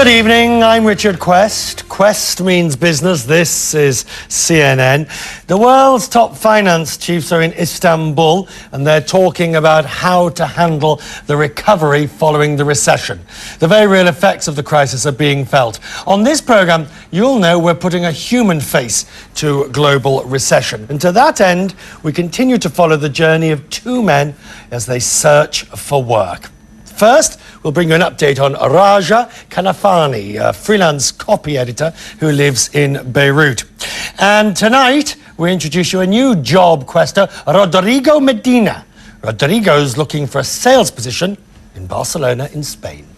Good evening, I'm Richard Quest. Quest means business. This is CNN. The world's top finance chiefs are in Istanbul and they're talking about how to handle the recovery following the recession. The very real effects of the crisis are being felt. On this programme, you'll know we're putting a human face to global recession. And to that end, we continue to follow the journey of two men as they search for work. First, we'll bring you an update on Raja Kanafani, a freelance copy editor who lives in Beirut. And tonight, we introduce you a new job quester, Rodrigo Medina. Rodrigo's looking for a sales position in Barcelona in Spain.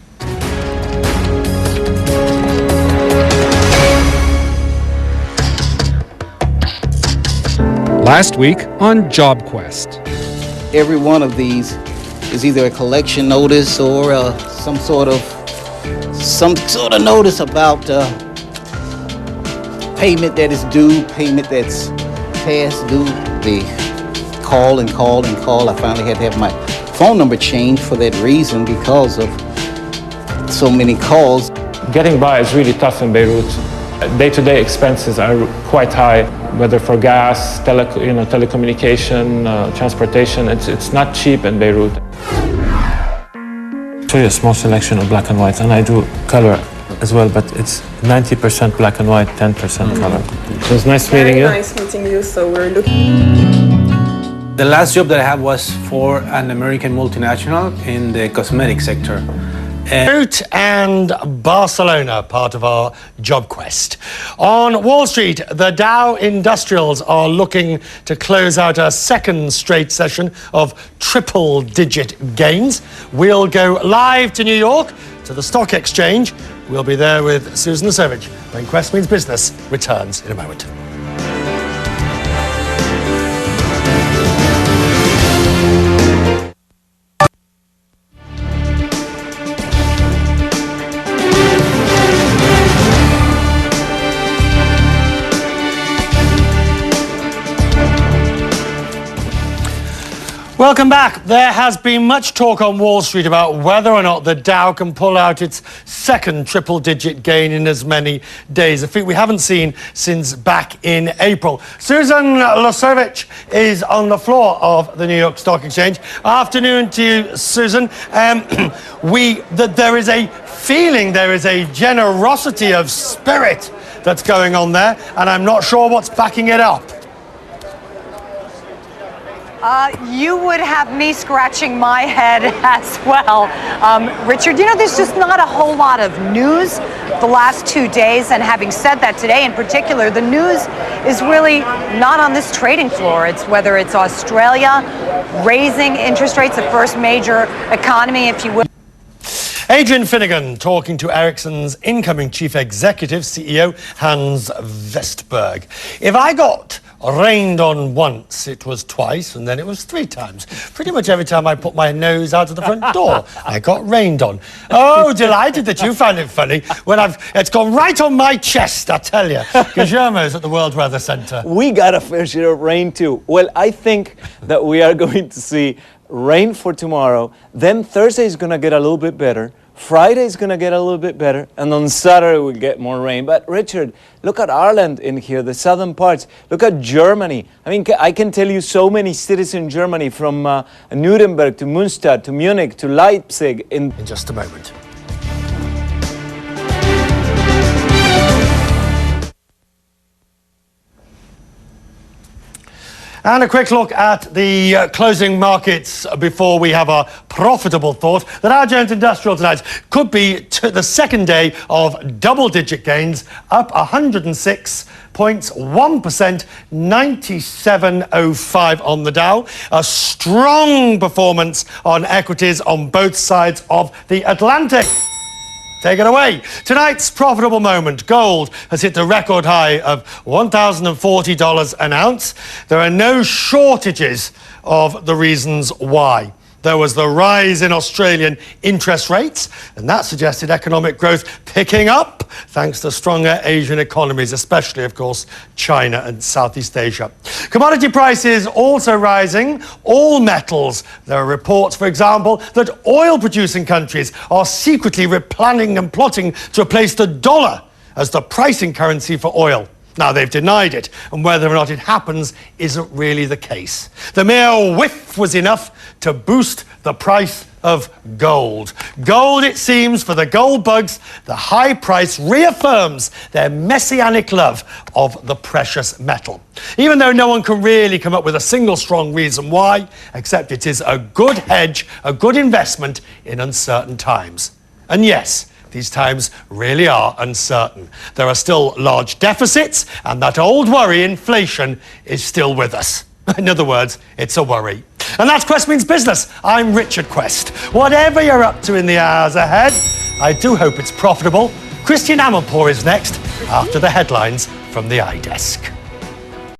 Last week on Job Quest. Every one of these is either a collection notice or some sort of notice about payment that is due, payment that's past due. They call and call and call. I finally had to have my phone number changed for that reason because of so many calls. Getting by is really tough in Beirut. Day-to-day expenses are quite high, whether for gas, telecommunication, transportation. It's not cheap in Beirut. Show you a small selection of black and white, and I do color as well, but it's 90% black and white, 10% color. It was nice meeting you. Very nice meeting you. So we're looking. The last job that I had was for an American multinational in the cosmetic sector. Beirut and Barcelona, part of our job quest. On Wall Street, the Dow Industrials are looking to close out a second straight session of triple-digit gains. We'll go live to New York, to the stock exchange. We'll be there with Susan Lasovich when Quest Means Business returns in a moment. Welcome back. There has been much talk on Wall Street about whether or not the Dow can pull out its second triple-digit gain in as many days, a feat we haven't seen since back in April. Susan Lasovich is on the floor of the New York Stock Exchange. Afternoon to you, Susan. There is a feeling, there is a generosity of spirit that's going on there, and I'm not sure what's backing it up. You would have me scratching my head as well. Richard, there's just not a whole lot of news the last 2 days. And having said that, today in particular, the news is really not on this trading floor. It's whether it's Australia raising interest rates, the first major economy, if you will. Adrian Finnegan talking to Ericsson's incoming chief executive, CEO Hans Vestberg. If I got rained on once, it was twice, and then it was 3 times. Pretty much every time I put my nose out of the front door, I got rained on. Oh, delighted that you found it funny when it's gone right on my chest, I tell you. Guillermo's at the World Weather Centre. We got a fair share of rain too. Well, I think that we are going to see rain for tomorrow. Then Thursday is going to get a little bit better. Friday is going to get a little bit better, and on Saturday we'll get more rain. But Richard, look at Ireland in here, the southern parts. Look at Germany. I mean, I can tell you so many cities in Germany, from Nuremberg to Münster to Munich to Leipzig. In just a moment. And a quick look at the closing markets before we have a profitable thought. The Dow Jones Industrial tonight could be the second day of double-digit gains, up 106 points, 1%, 97.05 on the Dow. A strong performance on equities on both sides of the Atlantic. Take it away. Tonight's profitable moment. Gold has hit the record high of $1,040 an ounce. There are no shortages of the reasons why. There was the rise in Australian interest rates, and that suggested economic growth picking up thanks to stronger Asian economies, especially, of course, China and Southeast Asia. Commodity prices also rising, all metals. There are reports, for example, that oil-producing countries are secretly replanning and plotting to replace the dollar as the pricing currency for oil. Now, they've denied it, and whether or not it happens isn't really the case. The mere whiff was enough to boost the price of gold. Gold, it seems, for the gold bugs, the high price reaffirms their messianic love of the precious metal. Even though no one can really come up with a single strong reason why, except it is a good hedge, a good investment in uncertain times. And yes, these times really are uncertain. There are still large deficits, and that old worry, inflation, is still with us. In other words, it's a worry. And that's Quest Means Business. I'm Richard Quest. Whatever you're up to in the hours ahead, I do hope it's profitable. Christian Amanpour is next, after the headlines from the iDesk.